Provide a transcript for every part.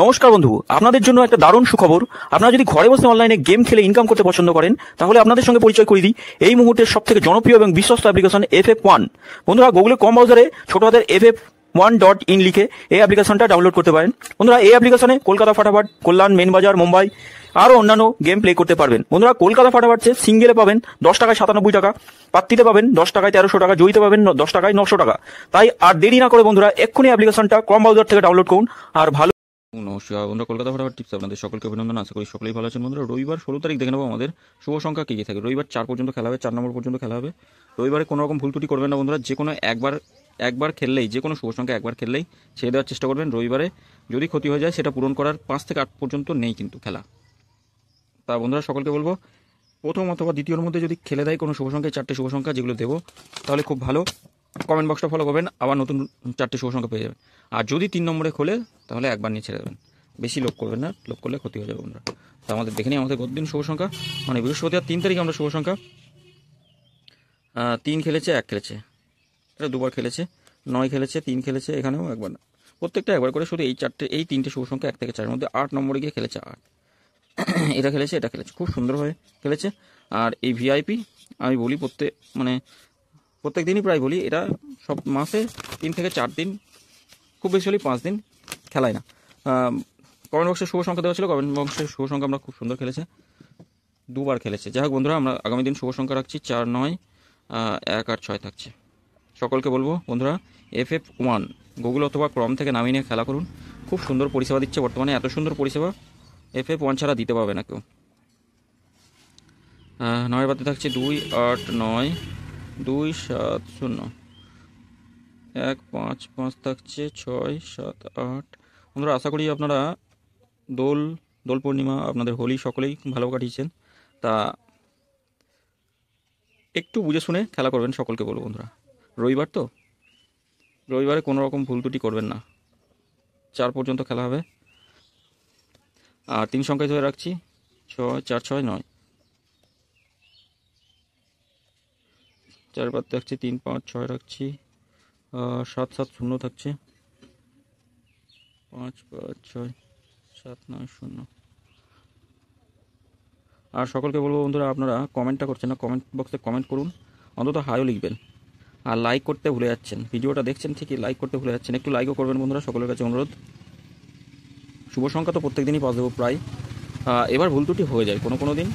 নমস্কার বন্ধু, আপনাদের জন্য একটা দারুণ সুখবর। আপনারা যদি ঘরে বসে অনলাইনে গেম খেলে ইনকাম করতে পছন্দ করেন, তাহলে আপনাদের সঙ্গে পরিচয় করিয়ে দিই এই মুহূর্তের সবথেকে জনপ্রিয় এবং বিশ্বস্ত অ্যাপ্লিকেশন FF1। বন্ধুরা, গুগলে কম ব্রাউজারে ছোট হাতের FF1.in লিখে এই অ্যাপ্লিকেশনটা ডাউনলোড করতে পারেন। বন্ধুরা, এই অ্যাপ্লিকেশনে কলকাতা ফাটাফাট, কল্যাণ, মেন বাজার, মুম্বাই আরও অন্যান্য গেম প্লে করতে পারবেন। বন্ধুরা, কলকাতা ফাটাফাটে সিঙ্গেলে পাবেন 10 টাকায় 97 টাকা, পাত্তিতে পাবেন 10 টাকায় 1300 টাকা, জয়ীতে পাবেন 10 টাকায় 900 টাকা। তাই আর দেরি না করে বন্ধুরা এক্ষুনি অ্যাপ্লিকেশনটা কম ব্রাউজার থেকে ডাউনলোড করুন আর ভালো। নমস্কার বন্ধুরা, কলকাতা ফাটাফাট টিপস আপনাদের সকলকে অভিনন্দন। আশা করি সকলেই ভালো আছেন। বন্ধুরা, রবিবার 16 তারিখ দেখে নেবো আমাদের শুভ সংখ্যা কী কী থাকে। রবিবার 4 পর্যন্ত খেলা হবে, 4 নম্বর পর্যন্ত খেলা হবে। রবিবারে কোনো রকম ভুল ত্রুটি করবেন না বন্ধুরা। যে কোনো একবার খেললেই, যে কোনো শুভ সংখ্যা একবার খেললেই ছেড়ে দেওয়ার চেষ্টা করবেন। রবিবারে যদি ক্ষতি হয়ে যায় সেটা পূরণ করার 5 থেকে 8 পর্যন্ত নেই কিন্তু খেলা। তা বন্ধুরা, সকলকে বলবো প্রথম অথবা দ্বিতীয়র মধ্যে যদি খেলে দেয় কোনো শুভ সংখ্যায়, 4টে শুভ সংখ্যা যেগুলো দেবো, তাহলে খুব ভালো। কমেন্ট বক্সটা ফলো করবেন, আবার নতুন 4টে শুভ সংখ্যা পেয়ে যাবেন। আর যদি 3 নম্বরে খোলে তাহলে একবার নিয়ে ছেড়ে দেবেন। বেশি লোক করবেন না, লোক করলে ক্ষতি হয়ে যাবে বন্ধুরা। তো আমাদের দেখে নিই আমাদের গতদিন শুভ সংখ্যা, মানে বৃহস্পতিবার 3 তারিখে আমরা শুভ সংখ্যা 3 খেলেছে, 1 খেলেছে, এটা দুবার খেলেছে, 9 খেলেছে, 3 খেলেছে, এখানেও একবার না, প্রত্যেকটা একবার করে। শুধু এই 3টে শুভ সংখ্যা 1 থেকে 4-এর মধ্যে 8 নম্বরে গিয়ে খেলেছে 8। এটা খেলেছে, এটা খেলেছে, খুব সুন্দরভাবে খেলেছে। আর এই ভিআইপি আমি বলি প্রত্যেক দিনই প্রায় বলি, এটা সব মাসে 3 থেকে 4 দিন, খুব বেশি হলে 5 দিন খেলায় না। কমেন্ট বক্সে শুভ সংখ্যা দেওয়া ছিল, কমেন্ট বক্সের শুভ সংখ্যা আমরা খুব সুন্দর খেলেছে, দুবার খেলেছে। যাই হোক বন্ধুরা, আমরা আগামী দিন শুভ সংখ্যা রাখছি 4, 9, 1 আর 6 থাকছে। সকলকে বলবো বন্ধুরা, FF1 গুগল অথবা ক্রম থেকে নামিয়ে নিয়ে খেলা করুন। খুব সুন্দর পরিষেবা দিচ্ছে বর্তমানে, এত সুন্দর পরিষেবা FF1 ছাড়া দিতে পারবে না কেউ। 9 বাদে থাকছে 2, 8, 9, 2, 7, 0, 1, 5, 5 থাকছে 6, 7, 8। বন্ধুরা, আশা করি আপনারা দোল পূর্ণিমা, আপনাদের হোলি সকলেই ভালো কাটিয়েছেন। তা একটু বুঝে শুনে খেলা করবেন, সকলকে বলবো বন্ধুরা। রবিবার তো, রবিবারে কোনো রকম ভুল ত্রুটি করবেন না। 4 পর্যন্ত খেলা হবে। আর 3 সংখ্যায় ধরে রাখছি 6, 4, 6, 9, 4 বাদ থাকছে 3, 5, 6 রাখছি, 7, 7, 0 থাকছে, 5, 5, 6, 7, 9, 0। আর সকলকে বলবো বন্ধুরা, আপনারা কমেন্টটা করছেন না, কমেন্ট বক্সে কমেন্ট করুন, অন্তত হাইও লিখবেন। আর লাইক করতে ভুলে যাচ্ছেন, ভিডিওটা দেখছেন ঠিকই, লাইক করতে ভুলে যাচ্ছেন, একটু লাইকও করবেন বন্ধুরা, সকলের কাছে অনুরোধ। শুভ সংখ্যা তো প্রত্যেক দিনই পাস দেবো প্রায়। এবার ভুল ত্রুটি হয়ে যায় কোনো দিন,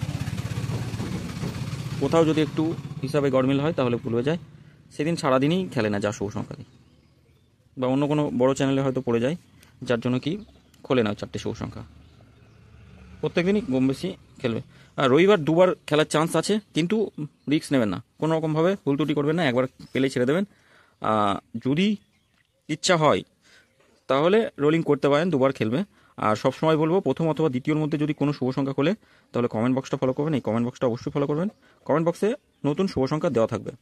কোথাও যদি একটু হিসাবে গড়মিল হয় তাহলে ভুল হয়ে যায়, সেদিন সারাদিনই খেলে না যা শুভ সংখ্যা দিই, বা অন্য কোনো বড় চ্যানেলে হয়তো পড়ে যায়, যার জন্য কি খোলে না 4টে শুভ সংখ্যা। প্রত্যেক দিনই কম বেশি খেলবে। আর রবিবার 2বার খেলার চান্স আছে, কিন্তু রিস্ক নেবেন না, কোনো রকমভাবে ভুল ত্রুটি করবেন না, একবার পেলেই ছেড়ে দেবেন। যদি ইচ্ছা হয় তাহলে রোলিং করতে পারেন, 2বার খেলবে। আর সবসময় বলবো, প্রথম অথবা দ্বিতীয়র মধ্যে যদি কোনো শুভ সংখ্যা খোলে তাহলে কমেন্ট বক্সটা ফলো করবেন, এই কমেন্ট বক্সটা অবশ্যই ফলো করবেন। কমেন্ট বক্সে নতুন শুভ সংখ্যা দেওয়া থাকবে,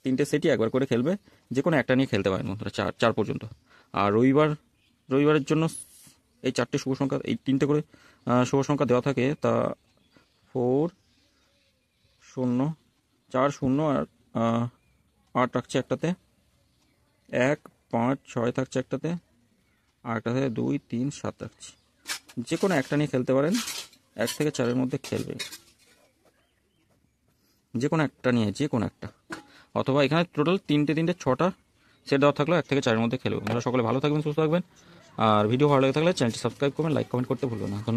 3টে সেটই একবার করে খেলবে, যে কোনো একটা নিয়ে খেলতে পারেন বন্ধুরা 4 পর্যন্ত। আর রবিবারের জন্য এই 4টে শুভ সংখ্যা, এই 3টে করে শুভ সংখ্যা দেওয়া থাকে, তা 4, 0, 4, 0 আর 8 রাখছে একটাতে, 1, 5, 6 থাকছে একটাতে, আর একটাতে 2, 3, 7 রাখছি। যে কোনো একটা নিয়ে খেলতে পারেন, 1 থেকে 4-এর মধ্যে খেলবে, যে কোনো একটা নিয়ে, যে কোনো একটা। অথবা এখানে টোটাল 3টে 6টা সেট দেওয়া থাকলো, 1 থেকে 4-এর মধ্যে খেলবে। আপনারা সকলে ভালো থাকবেন, সুস্থ থাকবেন। আর ভিডিও ভালো লাগে থাকলে চ্যানেলটি সাবস্ক্রাইব করবেন, লাইক কমেন্ট করতে ভুলবেন না। ধন্যবাদ।